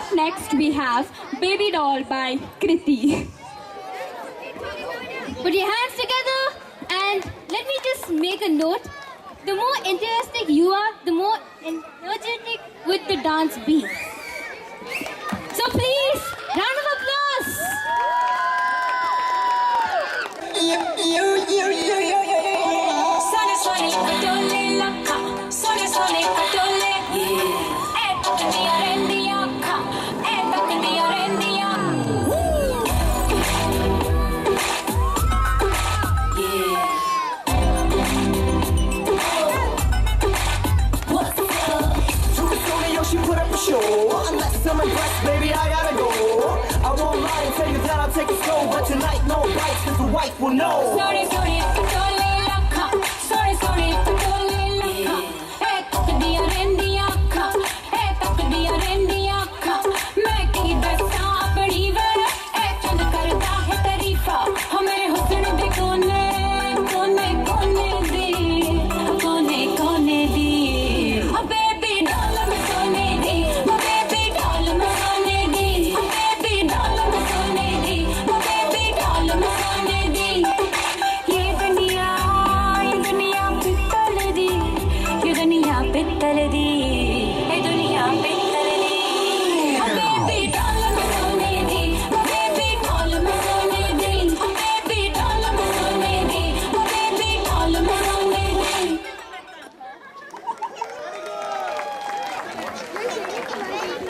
Up next, we have Baby Doll by Kriti. Put your hands together and let me just make a note. The more enthusiastic you are, the more energetic would the dance be. So please, round of applause. She put up a show. Unless I'm impressed, baby, I gotta go. I won't lie and tell you that I'll take it slow. But tonight, no bites, cause the wife will know. Sorry.